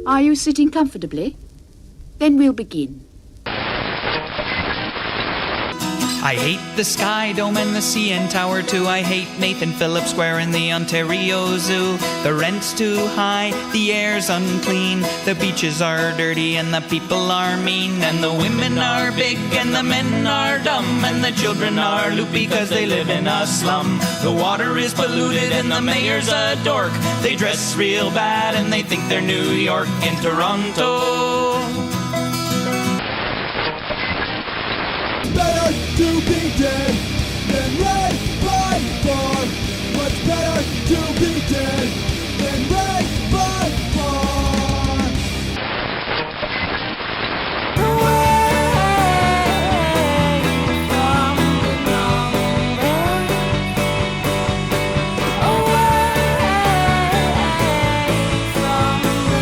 Are you sitting comfortably? Then we'll begin. I hate the Sky Dome and the CN Tower too. I hate Nathan Phillips Square and the Ontario Zoo. The rent's too high, the air's unclean, the beaches are dirty and the people are mean, and the women are big and the men are dumb, and the children are loopy because they live in a slum. The water is polluted and the mayor's a dork. They dress real bad and they think they're New York and Toronto. Better to be dead than right by far. Much better to be dead than right by far. Away from the numbers. Away from the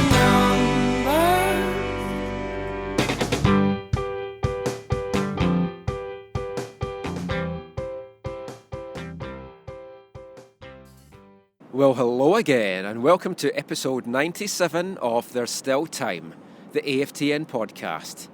Well, hello again, and welcome to episode 97 of There's Still Time, the AFTN podcast.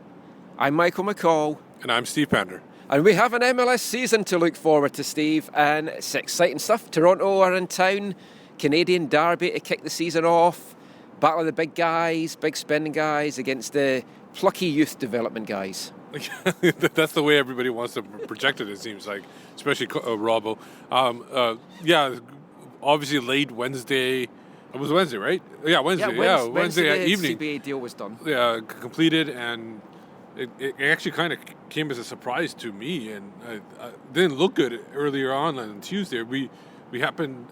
I'm Michael McCall. And I'm Steve Pender. And we have an MLS season to look forward to, Steve, and it's exciting stuff. Toronto are in town, Canadian derby to kick the season off, battle of the big guys, big spending guys against the plucky youth development guys. That's the way everybody wants to project it seems like, especially Robbo. Obviously late Wednesday. It was Wednesday, right? Yeah, Wednesday. Wednesday evening. The CBA deal was done. Yeah, completed, and it actually kind of came as a surprise to me, and it didn't look good earlier on Tuesday. We happened.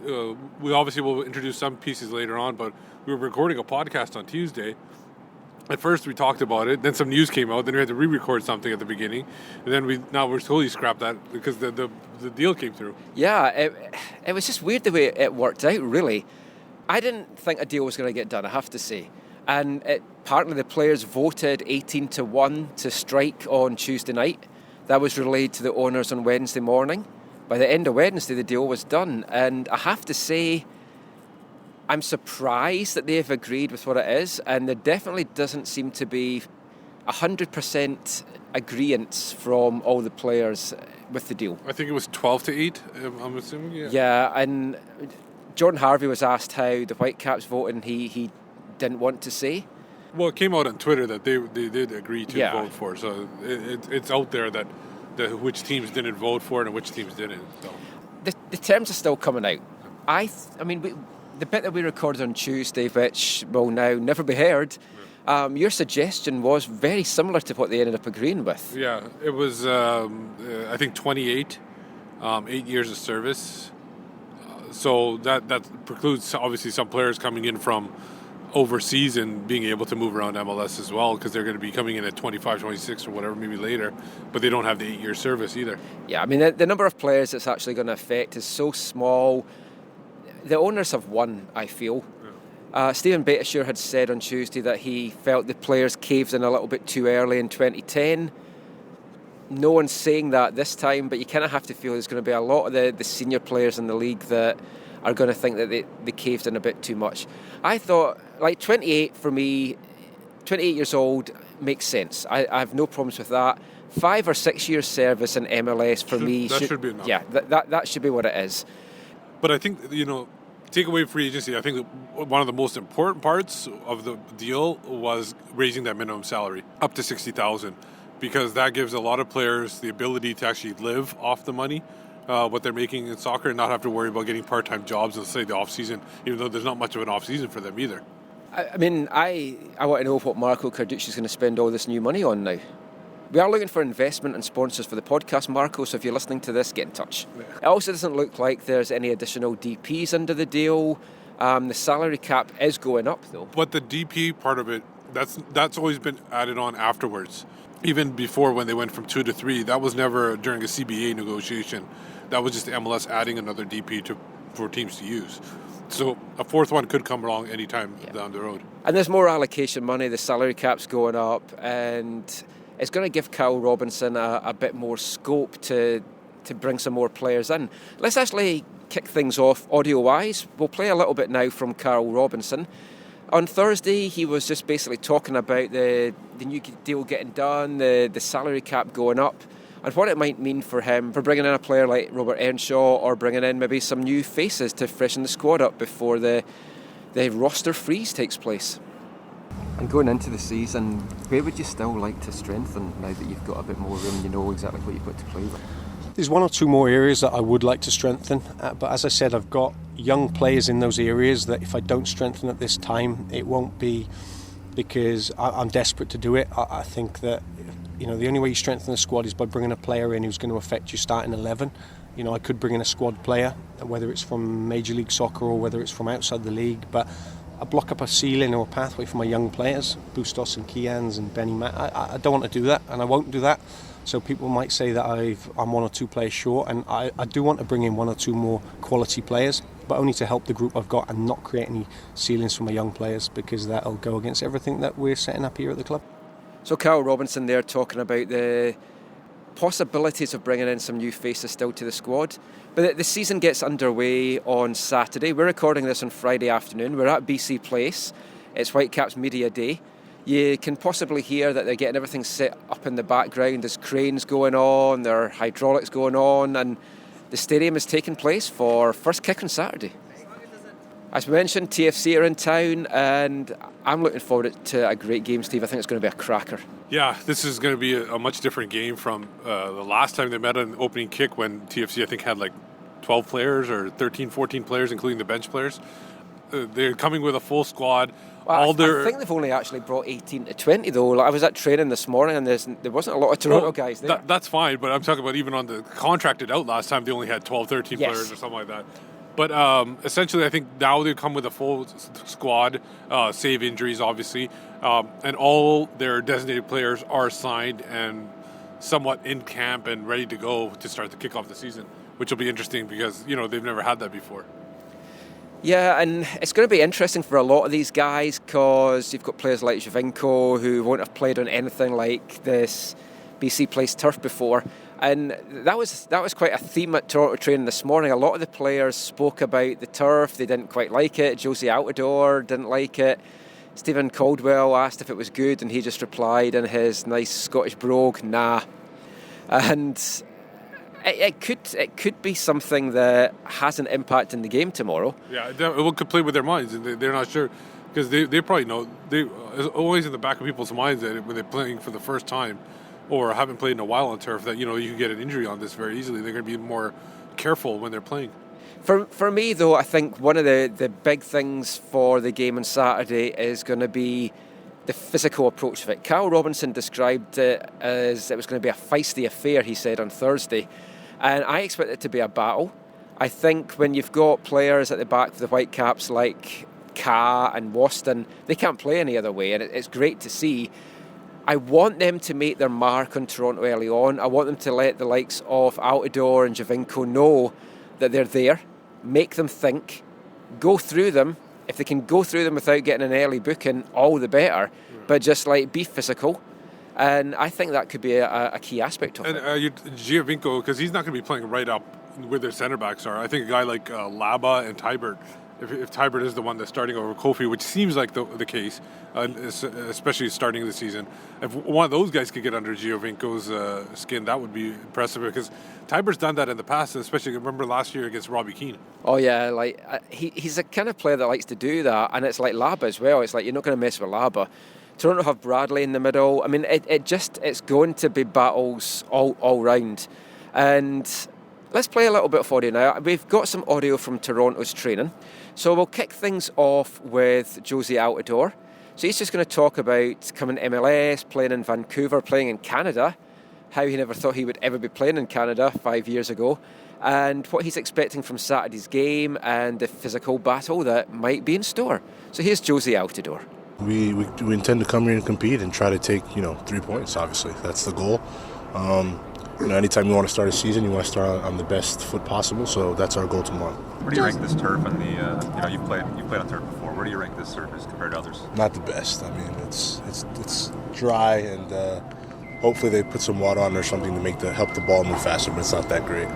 We obviously will introduce some pieces later on, but we were recording a podcast on Tuesday. At first, we talked about it. Then some news came out. Then we had to re-record something at the beginning, and then we're totally scrapped that because the deal came through. Yeah, it was just weird the way it worked out. Really, I didn't think a deal was going to get done, I have to say. And partly the players voted 18-1 to strike on Tuesday night. That was relayed to the owners on Wednesday morning. By the end of Wednesday, the deal was done, and I have to say, I'm surprised that they've agreed with what it is, and there definitely doesn't seem to be 100% agreement from all the players with the deal. I think it was 12-8, I'm assuming, yeah. Yeah, and Jordan Harvey was asked how the Whitecaps voted, and he didn't want to say. Well, it came out on Twitter that they did agree to vote for it, so it's out there that which teams didn't vote for it and which teams didn't. So. The terms are still coming out. The bit that we recorded on Tuesday, which will now never be heard, your suggestion was very similar to what they ended up agreeing with. Yeah, it was, I think, 28, 8 years of service. So that precludes, obviously, some players coming in from overseas and being able to move around MLS as well, because they're going to be coming in at 25, 26 or whatever, maybe later, but they don't have the 8-year service either. Yeah, I mean, the number of players it's actually going to affect is so small. The owners have won, I feel. Yeah. Stephen Caldwell had said on Tuesday that he felt the players caved in a little bit too early in 2010. No one's saying that this time, but you kind of have to feel there's going to be a lot of the senior players in the league that are going to think that they caved in a bit too much. I thought, 28 for me, 28 years old makes sense. I have no problems with that. 5 or 6 years service in MLS for me should be enough. Yeah, that should be what it is. But I think, take away free agency, I think one of the most important parts of the deal was raising that minimum salary up to $60,000, because that gives a lot of players the ability to actually live off the money, what they're making in soccer, and not have to worry about getting part-time jobs in, say, the off-season, even though there's not much of an off-season for them either. I want to know what Marco Carducci is going to spend all this new money on now. We are looking for investment and sponsors for the podcast, Marco, so if you're listening to this, get in touch. Yeah. It also doesn't look like there's any additional DPs under the deal. The salary cap is going up, though. But the DP part of it, that's always been added on afterwards. Even before, when they went from 2 to 3, that was never during a CBA negotiation. That was just MLS adding another DP for teams to use. So a fourth one could come along anytime down the road. And there's more allocation money. The salary cap's going up, and it's going to give Kyle Robinson a bit more scope to bring some more players in. Let's actually kick things off audio-wise. We'll play a little bit now from Kyle Robinson. On Thursday, he was just basically talking about the new deal getting done, the salary cap going up, and what it might mean for him for bringing in a player like Robert Earnshaw, or bringing in maybe some new faces to freshen the squad up before the roster freeze takes place. And going into the season, where would you still like to strengthen now that you've got a bit more room, you know exactly what you've got to play with? There's one or two more areas that I would like to strengthen, but as I said, I've got young players in those areas that if I don't strengthen at this time, it won't be because I'm desperate to do it. I think that the only way you strengthen the squad is by bringing a player in who's going to affect your starting 11. I could bring in a squad player, whether it's from Major League Soccer or whether it's from outside the league, but I block up a ceiling or a pathway for my young players, Bustos and Kians and Benny Matt. I don't want to do that, and I won't do that. So people might say that I'm one or two players short, and I do want to bring in one or two more quality players, but only to help the group I've got and not create any ceilings for my young players, because that'll go against everything that we're setting up here at the club. So Kyle Robinson there talking about the possibilities of bringing in some new faces still to the squad. But the season gets underway on Saturday. We're recording this on Friday afternoon. We're at BC Place. It's Whitecaps Media Day. You can possibly hear that they're getting everything set up in the background. There's cranes going on, there are hydraulics going on, and the stadium is taking place for first kick on Saturday. As we mentioned, TFC are in town, and I'm looking forward to a great game, Steve. I think it's going to be a cracker. Yeah, this is going to be a much different game from the last time they met on opening kick, when TFC, I think, had like 12 players or 13, 14 players, including the bench players. They're coming with a full squad. Well, I think they've only actually brought 18 to 20, though. Like, I was at training this morning, and there wasn't a lot of Toronto guys there. That's fine, but I'm talking about even on the contracted out last time, they only had 12, 13 players or something like that. But essentially, I think now they come with a full squad, save injuries, obviously, and all their designated players are signed and somewhat in camp and ready to go to start to kick off the season, which will be interesting because, they've never had that before. Yeah, and it's going to be interesting for a lot of these guys because you've got players like Giovinco who won't have played on anything like this BC Place turf before. And that was quite a theme at Toronto training this morning. A lot of the players spoke about the turf. They didn't quite like it. Jozy Altidore didn't like it. Steven Caldwell asked if it was good, and he just replied in his nice Scottish brogue, nah. And it could be something that has an impact in the game tomorrow. Yeah, it could play with their minds, and they're not sure because they probably know. It's always in the back of people's minds that when they're playing for the first time or haven't played in a while on turf, that you can get an injury on this very easily. They're going to be more careful when they're playing. For me, though, I think one of the big things for the game on Saturday is going to be the physical approach of it. Kyle Robinson described it as it was going to be a feisty affair, he said on Thursday. And I expect it to be a battle. I think when you've got players at the back of the Whitecaps like Ka and Waston, they can't play any other way, and it's great to see. I want them to make their mark on Toronto early on. I want them to let the likes of Altidore and Giovinco know that they're there, make them think, go through them. If they can go through them without getting an early booking, all the better. But just be physical. And I think that could be a key aspect of it. And Giovinco, because he's not going to be playing right up where their centre backs are. I think a guy like Laba and Tybert, if Tybert is the one that's starting over Kofi, which seems like the case, especially starting the season, if one of those guys could get under Giovinco's skin, that would be impressive because Tybert's done that in the past, and especially remember last year against Robbie Keane. Oh yeah, he's the kind of player that likes to do that, and it's like Laba as well. It's like you're not going to mess with Laba. Toronto have Bradley in the middle. I mean, it's going to be battles all round. And let's play a little bit of audio now. We've got some audio from Toronto's training. So we'll kick things off with Jozy Altidore. So he's just going to talk about coming to MLS, playing in Vancouver, playing in Canada, how he never thought he would ever be playing in Canada 5 years ago, and what he's expecting from Saturday's game and the physical battle that might be in store. So here's Jozy Altidore. We intend to come here and compete and try to take 3 points. Obviously, that's the goal. Anytime you want to start a season, you want to start on the best foot possible. So that's our goal tomorrow. Where do you rank this turf? And you've played on turf before. Where do you rank this surface compared to others? Not the best. I mean, it's dry, and hopefully they put some water on or something to help the ball move faster. But it's not that great.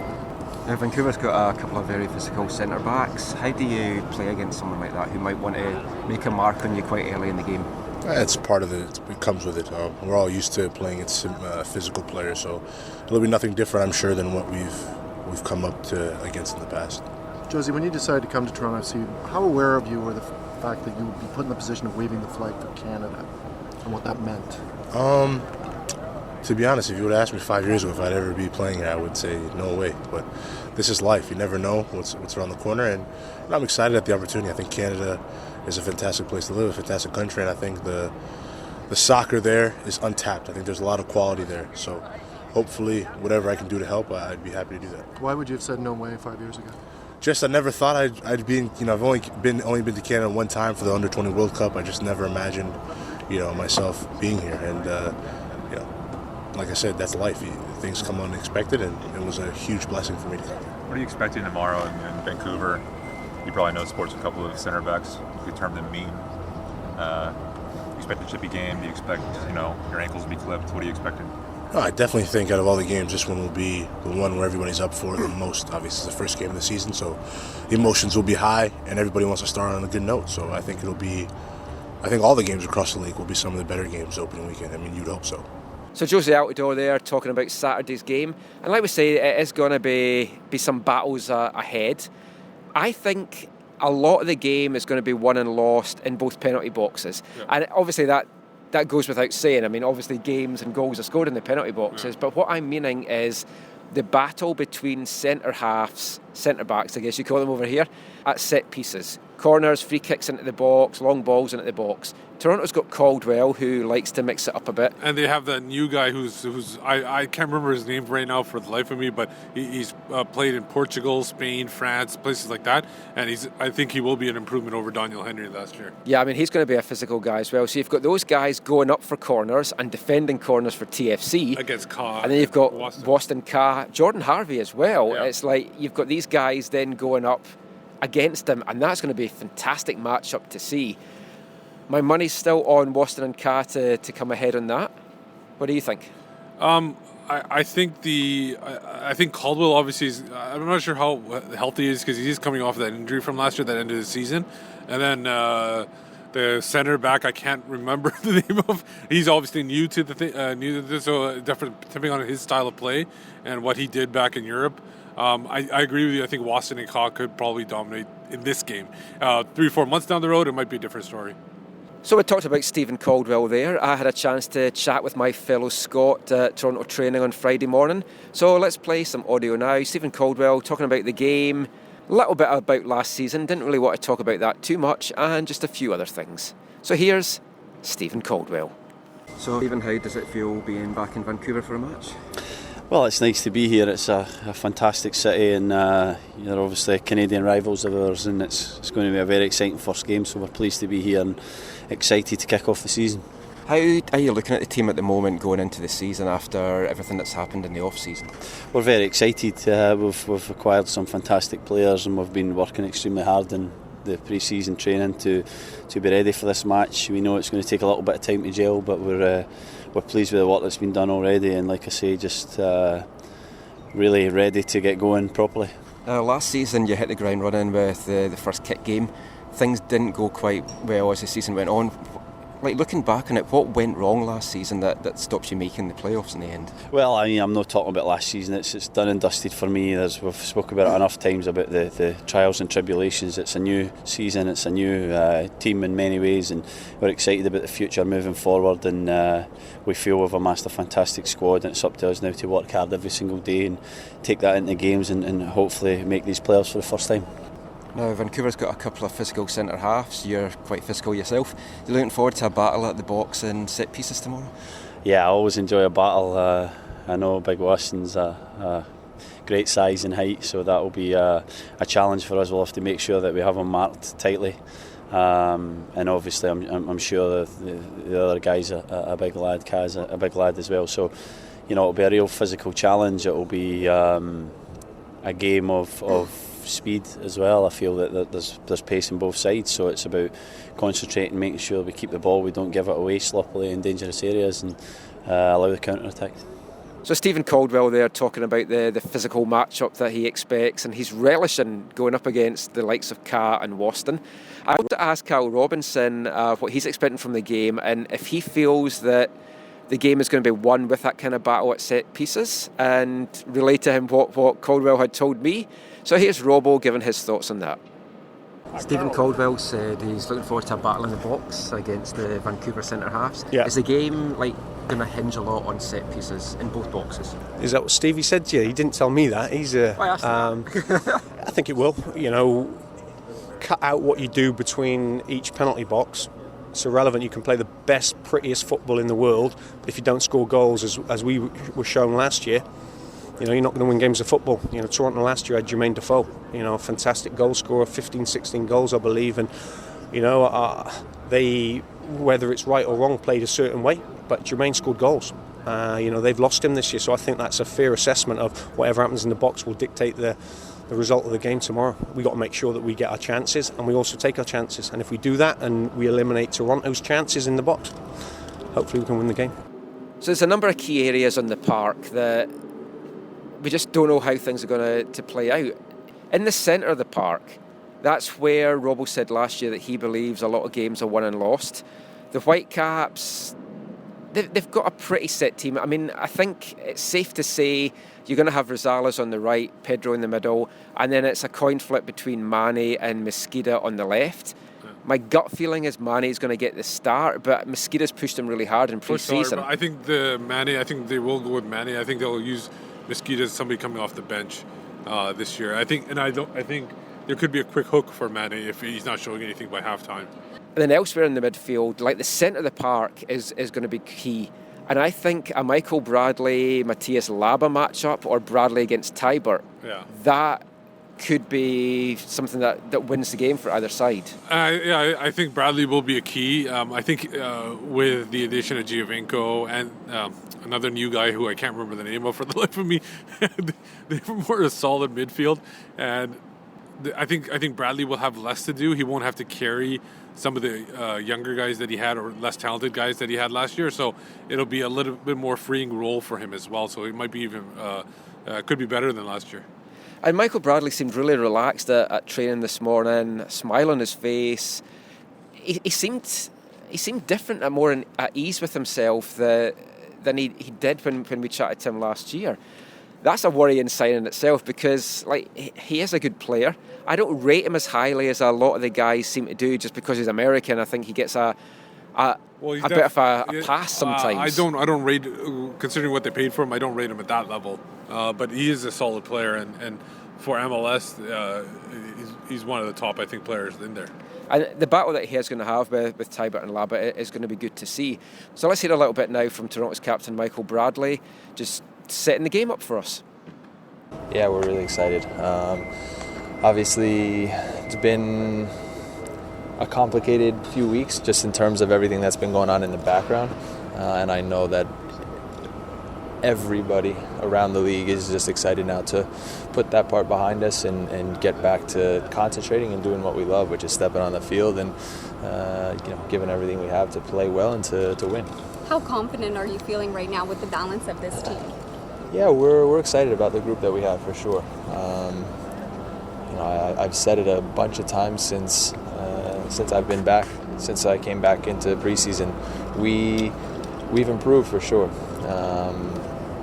Now, Vancouver's got a couple of very physical centre backs. How do you play against someone like that who might want to make a mark on you quite early in the game? It's part of it. It comes with it. We're all used to playing against physical players, so it'll be nothing different, I'm sure, than what we've come up to against in the past. Jozy, when you decided to come to Toronto FC, how aware of you were the fact that you would be put in the position of waving the flag for Canada and what that meant? To be honest, if you would have asked me 5 years ago if I'd ever be playing here, I would say no way. But this is life. You never know what's around the corner, and I'm excited at the opportunity. I think Canada is a fantastic place to live, a fantastic country, and I think the soccer there is untapped. I think there's a lot of quality there. So hopefully, whatever I can do to help, I'd be happy to do that. Why would you have said no way 5 years ago? Just I never thought I'd be. I've only been to Canada one time for the Under-20 World Cup. I just never imagined, myself being here. And like I said, that's life. Things come unexpected, and it was a huge blessing for me to come here. What are you expecting tomorrow in Vancouver? You probably know sports. A couple of center backs. You term them mean. You expect a chippy game? Do you expect your ankles to be clipped? What are you expecting? No, I definitely think out of all the games, this one will be the one where everybody's up for it the most. Obviously, it's the first game of the season, so the emotions will be high, and everybody wants to start on a good note. So I think all the games across the league will be some of the better games opening weekend. I mean, you'd hope so. So Jozy Altidore there talking about Saturday's game, and like we say, it is going to be some battles ahead. I think a lot of the game is going to be won and lost in both penalty boxes, and obviously that goes without saying. I mean, obviously games and goals are scored in the penalty boxes, but what I'm meaning is the battle between centre halves, centre backs, I guess you call them over here, at set pieces. Corners, free kicks into the box, long balls into the box. Toronto's got Caldwell, who likes to mix it up a bit. And they have that new guy who's I can't remember his name right now for the life of me, but he's played in Portugal, Spain, France, places like that. And I think he will be an improvement over Daniel Henry last year. Yeah, I mean, he's going to be a physical guy as well. So you've got those guys going up for corners and defending corners for TFC. Against Ka. And then you've got Boston Ka, Jordan Harvey as well. Yeah. It's like you've got these guys then going up against him, and that's going to be a fantastic matchup to see. My money's still on Waston and Ka to come ahead on that. What do you think? I think Caldwell obviously is. I'm not sure how healthy he is because he's coming off that injury from last year, that end of the season, and then the center back I can't remember the name of. He's obviously new to this, so definitely depending on his style of play and what he did back in Europe. I agree with you. I think Waston and Ka could probably dominate in this game. 3-4 months down the road, it might be a different story. So we talked about Steven Caldwell there. I had a chance to chat with my fellow Scot at Toronto training on Friday morning. So let's play some audio now. Steven Caldwell talking about the game, a little bit about last season. Didn't really want to talk about that too much, and just a few other things. So here's Steven Caldwell. So Steven, how does it feel being back in Vancouver for a match? Well, it's nice to be here. It's a fantastic city, and you're obviously Canadian rivals of ours, and it's going to be a very exciting first game, so we're pleased to be here and excited to kick off the season. How are you looking at the team at the moment going into the season after everything that's happened in the off-season? We're very excited. We've acquired some fantastic players, and we've been working extremely hard in the pre-season training to be ready for this match. We know it's going to take a little bit of time to gel, but we're pleased with the work that's been done already, and like I say, just really ready to get going properly. Last season you hit the ground running with the first kick game. Things didn't go quite well as the season went on. Like, looking back on it, what went wrong last season that stopped you making the playoffs in the end? Well, I mean, I'm not talking about last season. It's done and dusted for me. We've spoken about it enough times about the trials and tribulations. It's a new season. It's a new team in many ways, and we're excited about the future moving forward. And we feel we've amassed a fantastic squad, and it's up to us now to work hard every single day and take that into games and hopefully make these playoffs for the first time. Now, Vancouver's got a couple of physical centre halves. You're quite physical yourself. You're looking forward to a battle at the box and set pieces tomorrow? Yeah, I always enjoy a battle. I know Big Waston's a great size and height, so that will be a challenge for us. We'll have to make sure that we have them marked tightly. And obviously I'm sure the other guy's a big lad. Kaz a big lad as well. So, it'll be a real physical challenge. It'll be a game of speed as well. I feel that there's pace on both sides, so it's about concentrating, making sure we keep the ball, we don't give it away sloppily in dangerous areas, and allow the counter attack. So Steven Caldwell there talking about the physical matchup that he expects, and he's relishing going up against the likes of Cat and Waston. I want to ask Kyle Robinson what he's expecting from the game, and if he feels that the game is going to be won with that kind of battle at set pieces, and relay to him what Caldwell had told me. So here's Robbo giving his thoughts on that. Steven Caldwell said he's looking forward to a battle in the box against the Vancouver centre halves. Yeah. Is the game going to hinge a lot on set pieces in both boxes? Is that what Stevie said to you? He didn't tell me that. He's I think it will. Cut out what you do between each penalty box. It's irrelevant. You can play the best, prettiest football in the world, but if you don't score goals, as we were shown last year, you're not going to win games of football. Toronto last year had Jermaine Defoe, a fantastic goal scorer, 15, 16 goals, I believe, and they, whether it's right or wrong, played a certain way, but Jermaine scored goals. They've lost him this year, so I think that's a fair assessment of whatever happens in the box will dictate the result of the game tomorrow. We've got to make sure that we get our chances, and we also take our chances, and if we do that and we eliminate Toronto's chances in the box, hopefully we can win the game. So there's a number of key areas on the park that we just don't know how things are going to play out. In the centre of the park, that's where Robbo said last year that he believes a lot of games are won and lost. The Whitecaps, they've got a pretty set team. I mean, I think it's safe to say you're going to have Rosales on the right, Pedro in the middle, and then it's a coin flip between Mane and Mosqueda on the left. My gut feeling is Mane is going to get the start, but Mosqueda's pushed him really hard in pre-season. I think I think they will go with Mane. I think they'll use Mosqueda as somebody coming off the bench this year. I think there could be a quick hook for Mane if he's not showing anything by halftime. And then elsewhere in the midfield, like the centre of the park is going to be key. And I think a Michael Bradley, Matthias Laba matchup, or Bradley against Tybert, that could be something that wins the game for either side. I think Bradley will be a key. I think with the addition of Giovinco and another new guy who I can't remember the name of for the life of me, they're more a solid midfield. And I think Bradley will have less to do. He won't have to carry some of the younger guys that he had, or less talented guys that he had last year. So it'll be a little bit more freeing role for him as well. So it might be even could be better than last year. And Michael Bradley seemed really relaxed at training this morning, a smile on his face. He seemed different and more at ease with himself than he did when we chatted to him last year. That's a worrying sign in itself, because he is a good player. I don't rate him as highly as a lot of the guys seem to do just because he's American. I think he gets a bit of a pass sometimes. I don't rate, considering what they paid for him, I don't rate him at that level. But he is a solid player, and for MLS, he's one of the top, I think, players in there. And the battle that he is going to have with Tybert and Laba is going to be good to see. So let's hear a little bit now from Toronto's captain, Michael Bradley, just setting the game up for us. Yeah, we're really excited. Obviously, it's been a complicated few weeks just in terms of everything that's been going on in the background. And I know that everybody around the league is just excited now to put that part behind us and get back to concentrating and doing what we love, which is stepping on the field and giving everything we have to play well and to win. How confident are you feeling right now with the balance of this team? Yeah, we're excited about the group that we have for sure. I've said it a bunch of times since I've been back, since I came back into preseason. We've improved for sure.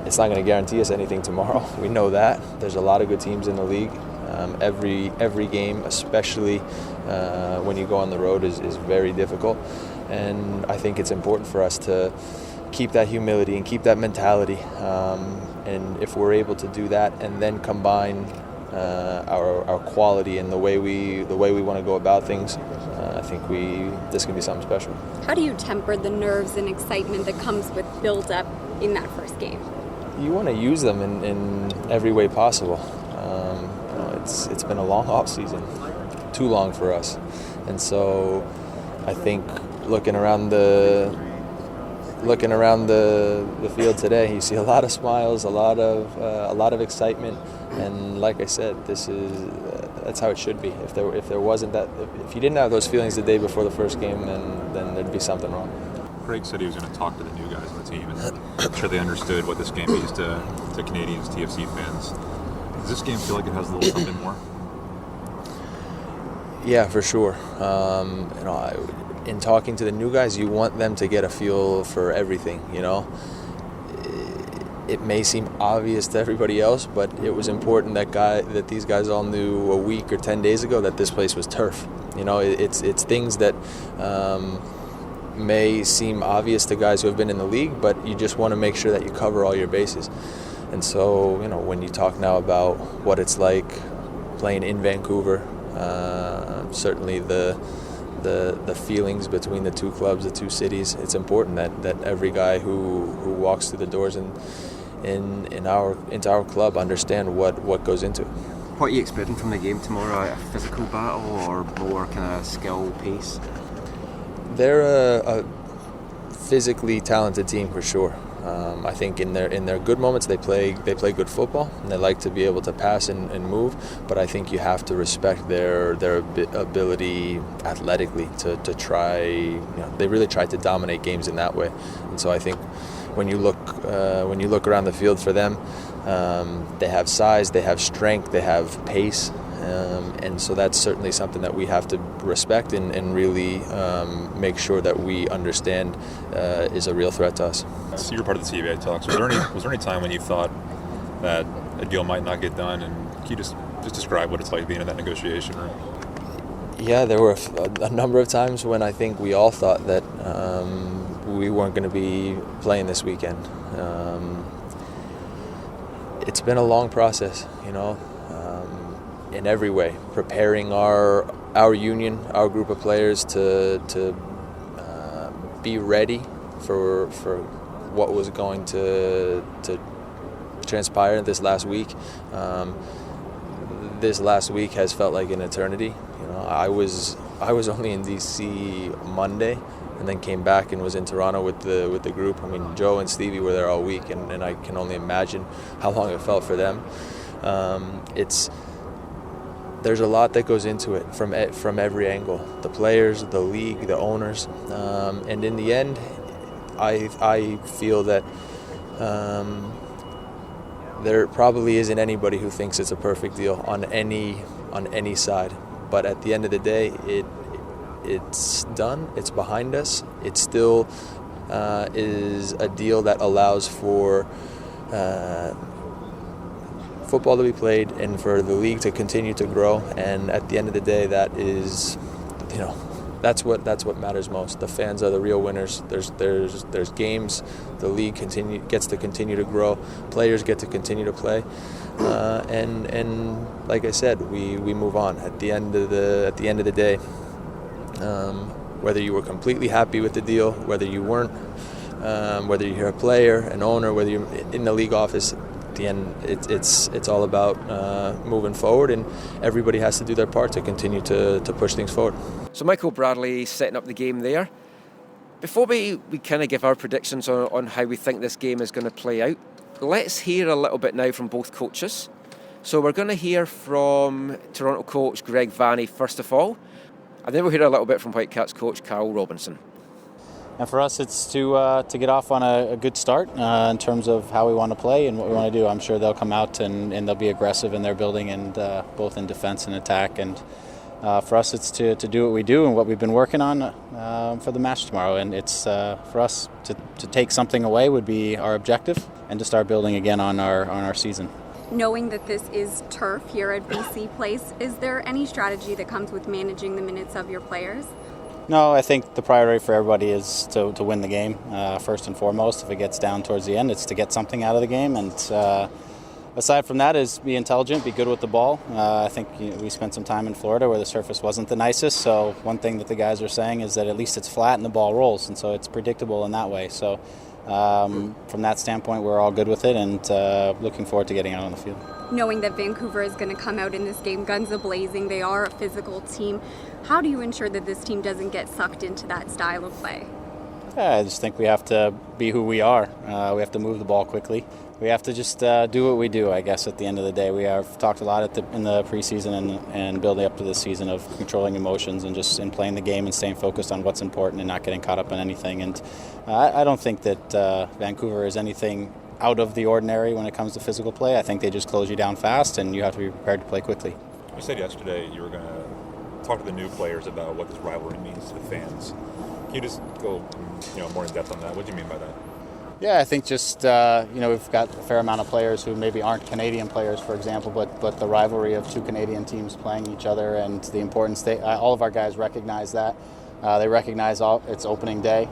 It's not going to guarantee us anything tomorrow. We know that. There's a lot of good teams in the league. Every game, especially when you go on the road, is very difficult. And I think it's important for us to keep that humility and keep that mentality. And if we're able to do that and then combine our quality and the way we want to go about things, I think this can be something special. How do you temper the nerves and excitement that comes with build-up in that first game? You want to use them in every way possible. It's been a long off season, too long for us, and so I think looking around the field today, you see a lot of smiles, a lot of excitement, and like I said, that's how it should be. If there wasn't that, if you didn't have those feelings the day before the first game, then there'd be something wrong. Greg said he was going to talk to the new guys on the team, and I'm sure they understood what this game means to Canadians, TFC fans. Does this game feel like it has a little something more? Yeah, for sure. In talking to the new guys, you want them to get a feel for everything, you know. It may seem obvious to everybody else, but it was important that these guys all knew a week or 10 days ago that this place was turf. You know, it's things that may seem obvious to guys who have been in the league, but you just want to make sure that you cover all your bases. And so, you know, when you talk now about what it's like playing in Vancouver, certainly the feelings between the two clubs, the two cities, it's important that every guy who walks through the doors into our club understand what goes into it. What are you expecting from the game tomorrow? A physical battle or more kind of skill pace? They're a physically talented team for sure. I think in their good moments they play good football and they like to be able to pass and move. But I think you have to respect their ability athletically to try. You know, they really try to dominate games in that way. And so I think when you look around the field for them, they have size, they have strength, they have pace. And so that's certainly something that we have to respect and really make sure that we understand is a real threat to us. So you were part of the CBA talks. Was there any time when you thought that a deal might not get done? And can you just describe what it's like being in that negotiation room? Yeah, there were a number of times when I think we all thought that we weren't going to be playing this weekend. It's been a long process, you know. In every way, preparing our union, our group of players to be ready for what was going to transpire this last week. This last week has felt like an eternity. You know, I was only in DC Monday, and then came back and was in Toronto with the group. I mean, Joe and Stevie were there all week, and I can only imagine how long it felt for them. There's a lot that goes into it from every angle. The players, the league, the owners, and in the end, I feel that there probably isn't anybody who thinks it's a perfect deal on any side. But at the end of the day, it's done. It's behind us. It still is a deal that allows for football to be played and for the league to continue to grow. And at the end of the day, that is, you know, that's what matters most. The fans are the real winners. There's games. The league gets to continue to grow. Players get to continue to play. And like I said, we move on. At the end of the day, whether you were completely happy with the deal, whether you weren't, whether you're a player, an owner, whether you're in the league office, at the end, it's all about moving forward, and everybody has to do their part to continue to push things forward. So Michael Bradley setting up the game there. Before we kind of give our predictions on how we think this game is going to play out, let's hear a little bit now from both coaches. So we're going to hear from Toronto coach Greg Vanney first of all, and then we'll hear a little bit from Whitecaps coach Carl Robinson. And for us, it's to get off on a good start in terms of how we want to play and what we want to do. I'm sure they'll come out and they'll be aggressive in their building, and both in defense and attack. And for us, it's to do what we do and what we've been working on for the match tomorrow. And it's for us to take something away would be our objective, and to start building again on our season. Knowing that this is turf here at BC Place, is there any strategy that comes with managing the minutes of your players? No, I think the priority for everybody is to win the game first and foremost. If it gets down towards the end, it's to get something out of the game. And aside from that is be intelligent, be good with the ball. I think we spent some time in Florida where the surface wasn't the nicest. So one thing that the guys are saying is that at least it's flat and the ball rolls. And so it's predictable in that way. So from that standpoint, we're all good with it, and looking forward to getting out on the field. Knowing that Vancouver is going to come out in this game guns a-blazing, they are a physical team. How do you ensure that this team doesn't get sucked into that style of play? I just think we have to be who we are. We have to move the ball quickly. We have to just do what we do, I guess, at the end of the day. We have talked a lot in the preseason and building up to this season of controlling emotions and just in playing the game and staying focused on what's important and not getting caught up in anything. And I don't think that Vancouver is anything out of the ordinary when it comes to physical play. I think they just close you down fast and you have to be prepared to play quickly. You said yesterday you were going to talk to the new players about what this rivalry means to the fans. Can you just go more in depth on that? What do you mean by that? Yeah, I think just, we've got a fair amount of players who maybe aren't Canadian players, for example, but the rivalry of two Canadian teams playing each other and the importance, all of our guys recognize that. They recognize it's opening day.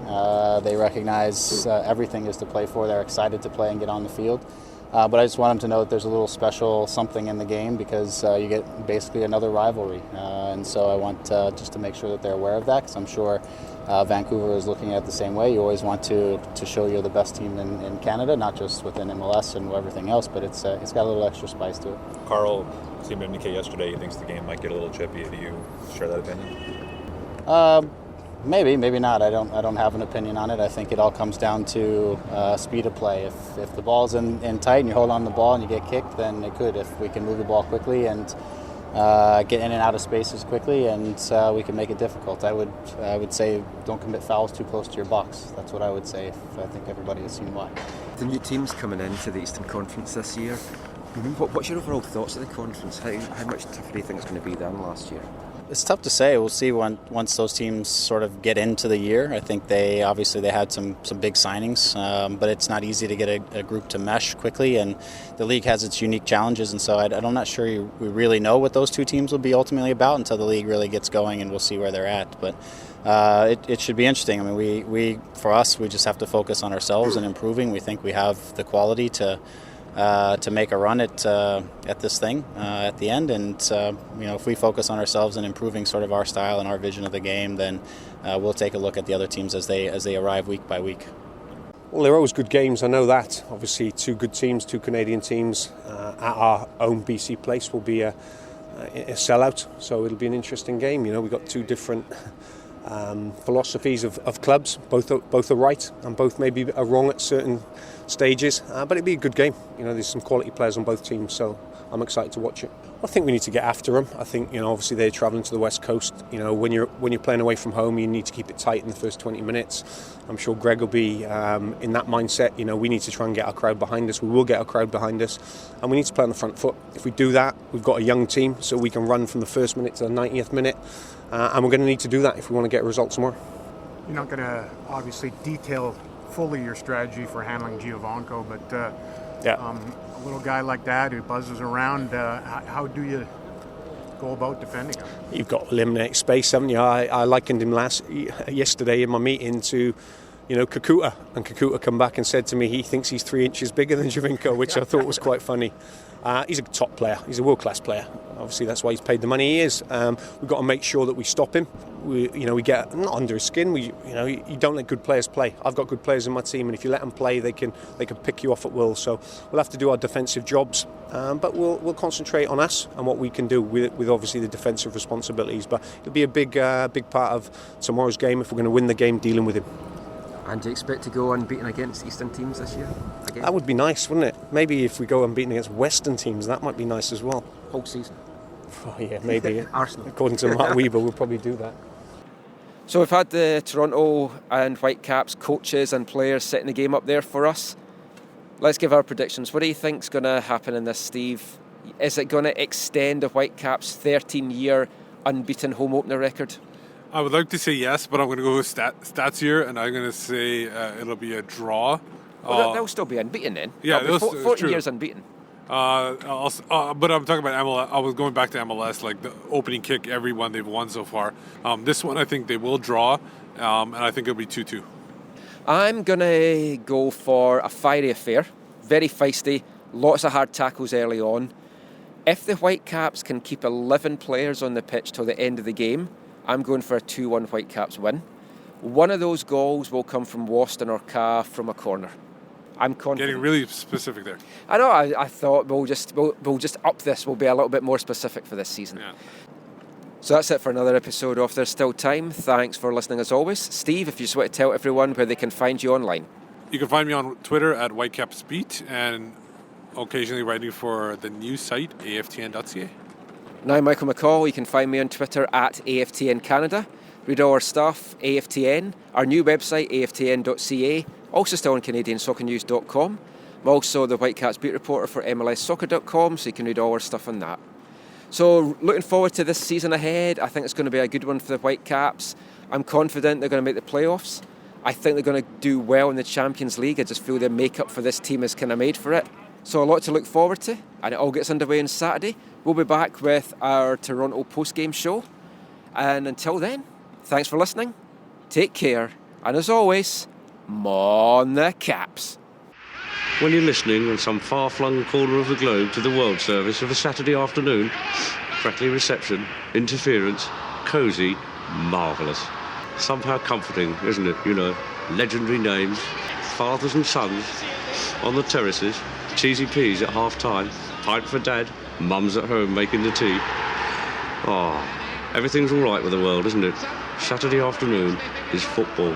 They recognize everything is to play for. They're excited to play and get on the field. But I just want them to know that there's a little special something in the game because you get basically another rivalry. And so I want just to make sure that they're aware of that because I'm sure Vancouver is looking at it the same way. You always want to show you're the best team in Canada, not just within MLS and everything else, but it's got a little extra spice to it. Carl seemed to indicate yesterday he thinks the game might get a little chippy. Do you share that opinion? Maybe not. I don't have an opinion on it. I think it all comes down to speed of play. If the ball's in tight and you hold on the ball and you get kicked, then it could. If we can move the ball quickly and get in and out of spaces quickly, and we can make it difficult. I would say don't commit fouls too close to your box. That's what I would say. I think everybody has seen why. The new teams coming into the Eastern Conference this year. What's your overall thoughts of the conference? How much tougher do you think it's going to be than last year? It's tough to say. We'll see once those teams sort of get into the year. I think they had some big signings, but it's not easy to get a group to mesh quickly, and the league has its unique challenges, and so I'm not sure we really know what those two teams will be ultimately about until the league really gets going, and we'll see where they're at. But it should be interesting. I mean, we just have to focus on ourselves and improving. We think we have the quality to make a run at this thing at the end, and if we focus on ourselves and improving sort of our style and our vision of the game, then we'll take a look at the other teams as they arrive week by week. Well, they're always good games, I know that. Obviously, two good teams, two Canadian teams at our own BC place will be a sellout, so it'll be an interesting game. We've got two different philosophies of clubs. Both are right, and both maybe are wrong at certain stages, but it'd be a good game. There's some quality players on both teams, so I'm excited to watch it. I think we need to get after them. I think obviously they're travelling to the West Coast. When you're playing away from home, you need to keep it tight in the first 20 minutes. I'm sure Greg will be in that mindset. We need to try and get our crowd behind us. We will get our crowd behind us, and we need to play on the front foot. If we do that, we've got a young team, so we can run from the first minute to the 90th minute, and we're going to need to do that if we want to get results tomorrow. You're not going to obviously detail fully your strategy for handling Giovanco, but a little guy like that who buzzes around, how do you go about defending him? You've got to eliminate space, haven't you? I likened him yesterday in my meeting to Kakuta, and Kakuta come back and said to me he thinks he's 3 inches bigger than Giovinco, which I thought was quite funny. He's a top player. He's a world-class player. Obviously, that's why he's paid the money he is. We've got to make sure that we stop him. We get not under his skin. You don't let good players play. I've got good players in my team, and if you let them play, they can pick you off at will. So we'll have to do our defensive jobs, but we'll concentrate on us and what we can do with obviously the defensive responsibilities. But it'll be a big part of tomorrow's game if we're going to win the game, dealing with him. And do you expect to go unbeaten against Eastern teams this year? Again? That would be nice, wouldn't it? Maybe if we go unbeaten against Western teams, that might be nice as well. Whole season? Oh, yeah, maybe. Arsenal. According to Mark Weber, we'll probably do that. So we've had the Toronto and Whitecaps coaches and players setting the game up there for us. Let's give our predictions. What do you think's going to happen in this, Steve? Is it going to extend the Whitecaps' 13-year unbeaten home opener record? I would like to say yes, but I'm going to go with stats here, and I'm going to say it'll be a draw. Well, they'll still be unbeaten then. Yeah, they'll be 14 years unbeaten. But I'm talking about MLS. I was going back to MLS, like the opening kick, every one they've won so far. This one, I think they will draw, and I think it'll be 2-2. I'm going to go for a fiery affair, very feisty, lots of hard tackles early on. If the Whitecaps can keep 11 players on the pitch till the end of the game, I'm going for a 2-1 Whitecaps win. One of those goals will come from Waston or Ka from a corner. I'm confident. Getting really specific there. I know. I thought we'll just up this. We'll be a little bit more specific for this season. Yeah. So that's it for another episode of There's Still Time. Thanks for listening as always. Steve, if you just want to tell everyone where they can find you online. You can find me on Twitter at WhitecapsBeat and occasionally writing for the news site AFTN.ca. Now, Michael McCall, you can find me on Twitter at AFTN Canada. Read all our stuff, AFTN, our new website, AFTN.ca, also still on CanadianSoccerNews.com. I'm also the Whitecaps beat reporter for MLSsoccer.com, so you can read all our stuff on that. So looking forward to this season ahead. I think it's going to be a good one for the Whitecaps. I'm confident they're going to make the playoffs. I think they're going to do well in the Champions League. I just feel their makeup for this team is kind of made for it. So a lot to look forward to, and it all gets underway on Saturday. We'll be back with our Toronto post-game show. And until then, thanks for listening. Take care. And as always, mon the Caps. When you're listening on some far-flung corner of the globe to the World Service of a Saturday afternoon, crackly reception, interference, cosy, marvellous. Somehow comforting, isn't it? You know, legendary names, fathers and sons on the terraces, cheesy peas at half-time, pint for dad, mum's at home making the tea. Oh, everything's all right with the world, isn't it? Saturday afternoon is football.